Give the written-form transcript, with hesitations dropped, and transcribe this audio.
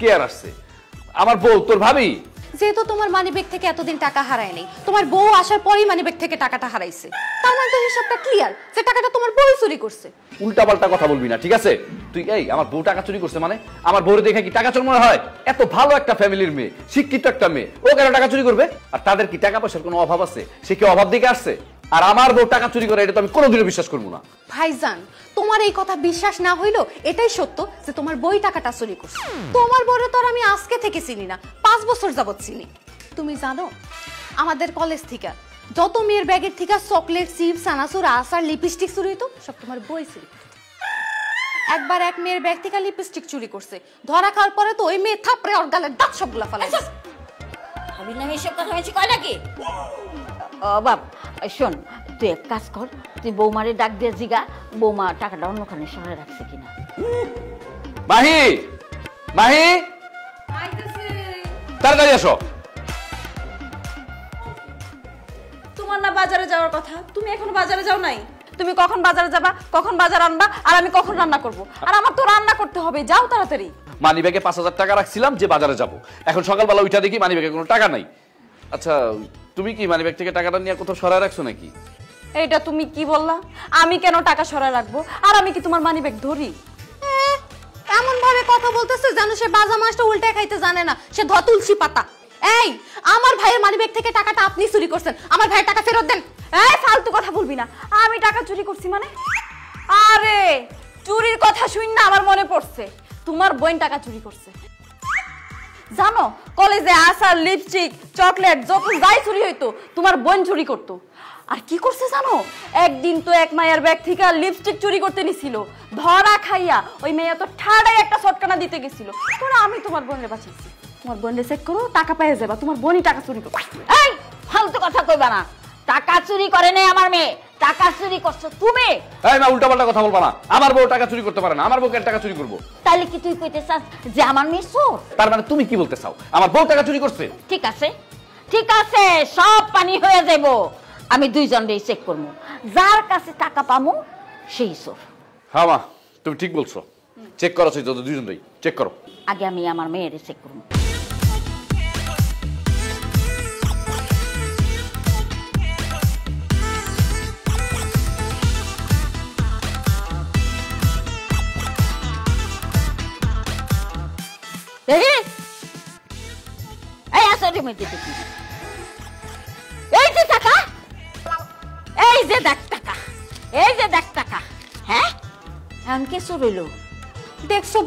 কে আর আসছে? আমার বউ, তোর ভাবি। যেহেতু তোমার মানিব্যাগ থেকে এতদিন টাকা হারায় নাই, তোমার বউ আসার পরেই মানিব্যাগ থেকে টাকাটা হারাইছে, তার মানে তো হিসাবটা ক্লিয়ার যে টাকাটা তোমার বউ চুরি করছে। উল্টাপাল্টা কথা বলবি না, ঠিক আছে? তুই আমার বউ টাকা চুরি করছে মানে? আমার বউরে দেখে কি টাকা চোর মনে হয়? এত ভালো একটা ফ্যামিলির মেয়ে, শিক্ষিত একটা মেয়ে, ও কেন টাকা চুরি করবে? আর তাদের কি টাকা পয়সার কোনো অভাব আছে? সে কি অভাব দিকে আসছে? আর আমার বউ টাকা চুরি করে, এটা তো আমি কোনোদিনও বিশ্বাস করবো না। ভাইজান, তোমার এই কথা বিশ্বাস না হইলো এটাই সত্য যে তোমার বই টাকাটা চুরি করছে। তোমার বউরে তো আর আমি আজকে থেকে চিনি না, 5 বছর যাবত চিনি। তুমি জানো আমাদের কলেজ থেকে যত মেয়ের ব্যাগের থেকে চকলেট, চিপস, চানাচুর, আচার, লিপস্টিক চুরি হইতো সব তোমার বই চুরি করতো। একবার এক মেয়ের ব্যাগ থেকে লিপস্টিক চুরি করছে, ধরা খাওয়ার পরে তো ওই মেয়ে থাপড়ে ওর গালের দাঁত সবগুলা ফেলাইছে। আমি না এসব কথা হয়েছে কয় নাকি? বাপ শোন, তুই এক কাজ কর, তুই বৌমারে ডাক দিয়ে জিগা বৌমা টাকাটা অন্যখানে সরে রাখছে কিনা। মাহি, মাহি, তাড়াতাড়ি আসো। তোমার না বাজারে যাওয়ার কথা, তুমি এখনো বাজারে যাও নাই? তুমি কখন বাজারে যাবা, কখন বাজার আনবা, আর আমি কখন রান্না করব? আর আমার তো রান্না করতে হবে, যাও তাড়াতাড়ি। মানিব্যাগে 5000 টাকা রাখছিলাম যে বাজারে যাব, এখন সকালবেলা উঠা দেখি মানিব্যাগে কোনো টাকা নাই। আচ্ছা, তুমি কি মানিব্যাগ থেকে টাকাটা নিয়ে কোথাও সরায় রাখছো নাকি? এইটা তুমি কি বললা? আমি কেন টাকা সরায় রাখবো? আর আমি কি তোমার মানিব্যাগ ধরি? এমন ভাবে কথা বলতেছে যেন সে বাজা মাছটা উল্টে খাইতে জানে না, সে ধতুলসি পাতা। এই, আমার ভাইয়ের মানিব্যাগ থেকে টাকাটা আপনি চুরি করছেন, আমার ভাইয়ের টাকা ফেরত দেন। এই ফালতু কথা বলবি না, আমি টাকা চুরি করছি মানে? আরে চুরির কথা শুন না আমার মনে পড়ছে, তোমার বোন টাকা চুরি করছে। জানো কলেজে আচার, লিপস্টিক, চকলেট যত যাই চুরি হইতো তোমার বোন চুরি করতো। আর কি করছে জানো, একদিন তো এক মায়ের ব্যাগ থেকে লিপস্টিক চুরি করতে নিছিল, ধরা খাইয়া ওই মেয়ে তো ঠাড়াই একটা শটকানা দিতে গেছিল। তোরা আমি তোমার বোনরে বাঁচাইছি। তোমার বোনরে চেক করো, টাকা পেয়ে যাবা, তোমার বোনই টাকা চুরি করবে। এই ফালতু কথা কইবা না, টাকা চুরি করে নাই আমার মেয়ে, টাকা চুরি করছো তুমি। এই মা, উল্টাপাল্টা কথা বলবা না। আমার বউ টাকা চুরি করতে পারে না, আমার বউ কেন টাকা চুরি করবো? তাইলে কি তুই কইতে চাস যে আমার মেয়ে চোর? তার মানে তুমি কি বলতে চাও আমার বউ টাকা চুরি করছে? ঠিক আছে, ঠিক আছে, সব পানি হয়ে যাব। আমি দুইজনকেই চেক করবো, যার কাছে টাকা পামু সেই চোর। হ্যাঁ মা, তুমি ঠিক বলছো। চেক করো, সেই দুজনেই চেক করো। আগে আমি আমার মেয়েরে চেক করবো। এই আসলে মেয়েটি দেখি, এই যে টাকা, এই যে দেখ টাকা, এই যে দেখ টাকা। হ্যাঁ, এমন কে চুর হইলো দেখছো